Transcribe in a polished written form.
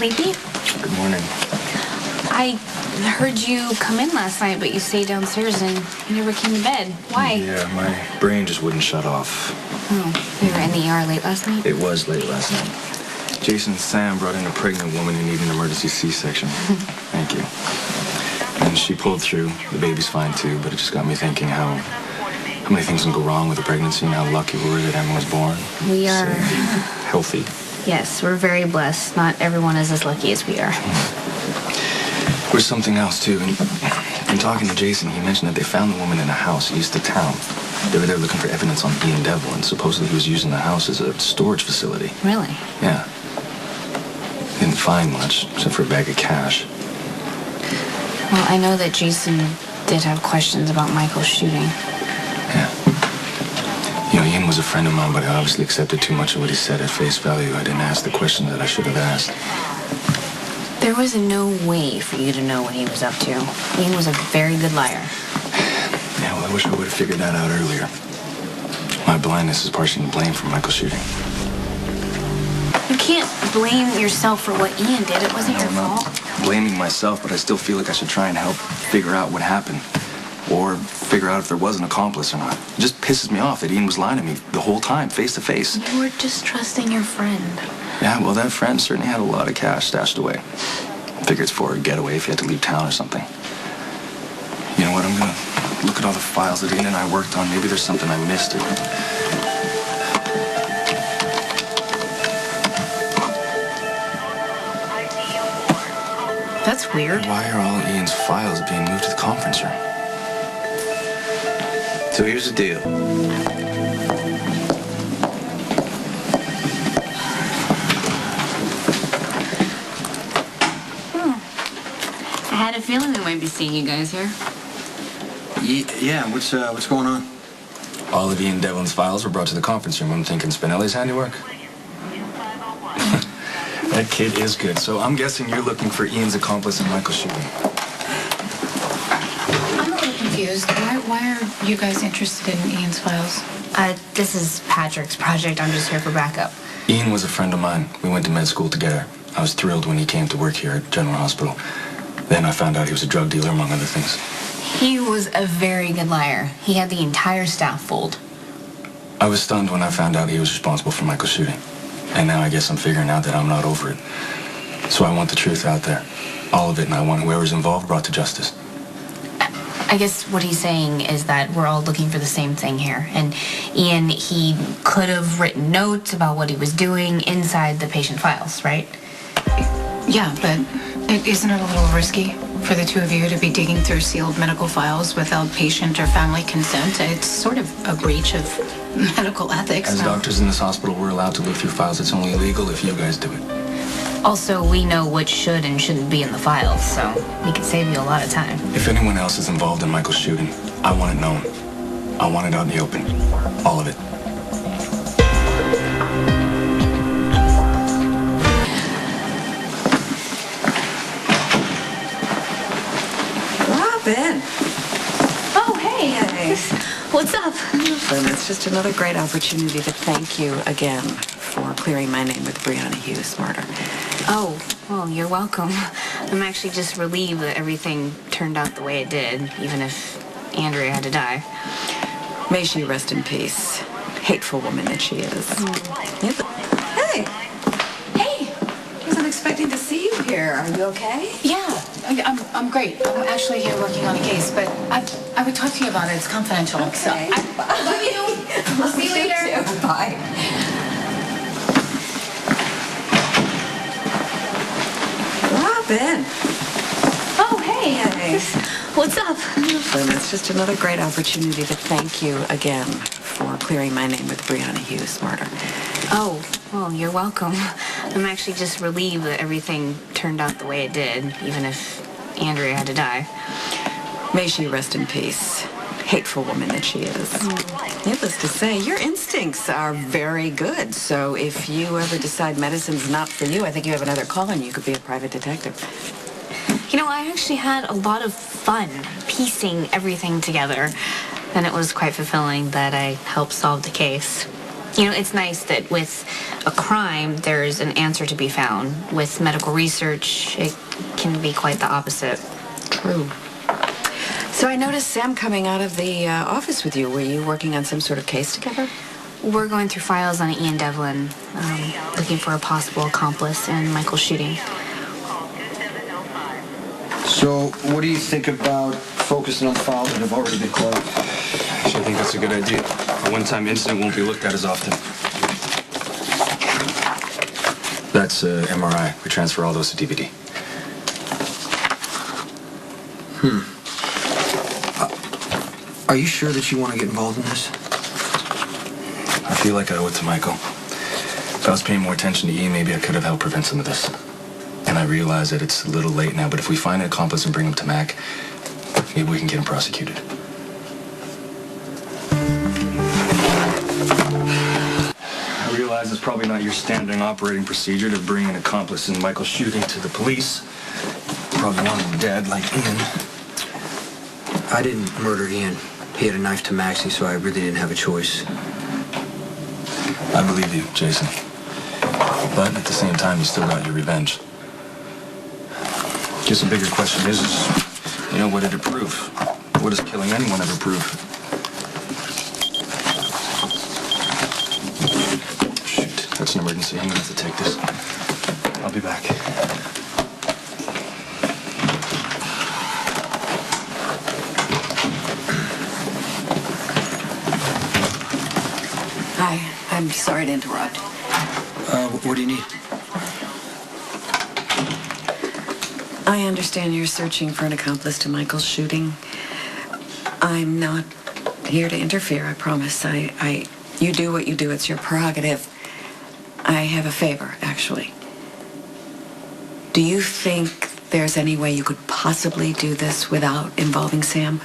sleepy? Good morning. I heard you come in last night, but you stayed downstairs and you never came to bed. Why? Yeah, my brain just wouldn't shut off. Oh, you were in the ER late last night? It was late last night. Jason and Sam brought in a pregnant woman who needed an emergency C-section. Thank you. And she pulled through. The baby's fine too, but it just got me thinking how many things can go wrong with a pregnancy and how lucky we were that Emma was born. We are. Healthy. Yes, we're very blessed. Not everyone is as lucky as we are. There's something else too. In talking to Jason, he mentioned that they found the woman in a house east of town. They were there looking for evidence on Ian Devlin, and supposedly he was using the house as a storage facility. Really? Yeah. Didn't find much, except for a bag of cash. Well, I know that Jason did have questions about Michael's shooting. Yeah. You know, Ian was a friend of mine, but I obviously accepted too much of what he said at face value. I didn't ask the questions that I should have asked. There was no way for you to know what he was up to. Ian was a very good liar. Yeah, well, I wish I would have figured that out earlier. My blindness is partially to blame for Michael's shooting. You can't blame yourself for what Ian did. It wasn't your fault. I'm not blaming myself, but I still feel like I should try and help figure out what happened. Or figure out if there was an accomplice or not. It just pisses me off that Ian was lying to me the whole time, face to face. You were just trusting your friend. Yeah, well, that friend certainly had a lot of cash stashed away. Figure it's for a getaway if he had to leave town or something. You know what? I'm gonna look at all the files that Ian and I worked on. Maybe there's something I missed. That's weird. Why are all Ian's files being moved to the conference room? So here's the deal. I had a feeling we might be seeing you guys here. Yeah, what's going on? All of Ian Devlin's files were brought to the conference room. I'm thinking Spinelli's handiwork. That kid is good. So I'm guessing you're looking for Ian's accomplice in Michael's shooting. I'm a little confused. Why are you guys interested in Ian's files? This is Patrick's project. I'm just here for backup. Ian was a friend of mine. We went to med school together. I was thrilled when he came to work here at General Hospital. Then I found out he was a drug dealer, among other things. He was a very good liar. He had the entire staff fooled. I was stunned when I found out he was responsible for Michael's shooting. And now I guess I'm figuring out that I'm not over it. So I want the truth out there. All of it, and I want whoever's involved brought to justice. I guess what he's saying is that we're all looking for the same thing here. And Ian, he could have written notes about what he was doing inside the patient files, right? Yeah, but isn't it a little risky for the two of you to be digging through sealed medical files without patient or family consent? It's sort of a breach of medical ethics. As doctors in this hospital, we're allowed to look through files. It's only illegal if you guys do it. Also, we know what should and shouldn't be in the files, so we could save you a lot of time. If anyone else is involved in Michael's shooting, I want it known. I want it out in the open. All of it. Ben. Oh, hey. Hey. What's up? Nothing. It's just another great opportunity to thank you again for clearing my name with Brianna Hughes' murder. Oh, well, you're welcome. I'm actually just relieved that everything turned out the way it did, even if Andrea had to die. May she rest in peace. Hateful woman that she is. Hey. Hey! I wasn't expecting to see you here. Are you okay? Yeah, I'm great. I'm actually here working on a case, but I would talk to you about it. It's confidential. Okay. So I love you. I'll see you later. Too. Bye. Ben. Oh, hey. Hey. What's up? Nothing. It's just another great opportunity to thank you again for clearing my name with Brianna Hughes' murder. Oh, well, you're welcome. I'm actually just relieved that everything turned out the way it did, even if Andrea had to die. May she rest in peace. Hateful woman that she is. Needless to say, your instincts are very good. So if you ever decide medicine's not for you, I think you have another calling. You could be a private detective. You know, I actually had a lot of fun piecing everything together. And it was quite fulfilling that I helped solve the case. You know, it's nice that with a crime, there's an answer to be found. With medical research, it can be quite the opposite. True. So I noticed Sam coming out of the office with you. Were you working on some sort of case together? We're going through files on Ian Devlin, looking for a possible accomplice in Michael's shooting. So, what do you think about focusing on files that have already been closed? Actually, I think that's a good idea. A one-time incident won't be looked at as often. That's MRI. We transfer all those to DVD. Are you sure that you want to get involved in this? I feel like I owe it to Michael. If I was paying more attention to Ian, maybe I could have helped prevent some of this. And I realize that it's a little late now, but if we find an accomplice and bring him to Mac, maybe we can get him prosecuted. I realize it's probably not your standard operating procedure to bring an accomplice in Michael's shooting to the police. Probably want him dead, like Ian. I didn't murder Ian. He had a knife to Maxie, so I really didn't have a choice. I believe you, Jason. But at the same time, you still got your revenge. Guess the bigger question is, what did it prove? What does killing anyone ever prove? Shoot, that's an emergency. I'm gonna have to take this. I'll be back. Hi. I'm sorry to interrupt. What do you need? I understand you're searching for an accomplice to Michael's shooting. I'm not here to interfere, I promise. You do what you do. It's your prerogative. I have a favor, actually. Do you think there's any way you could possibly do this without involving Sam?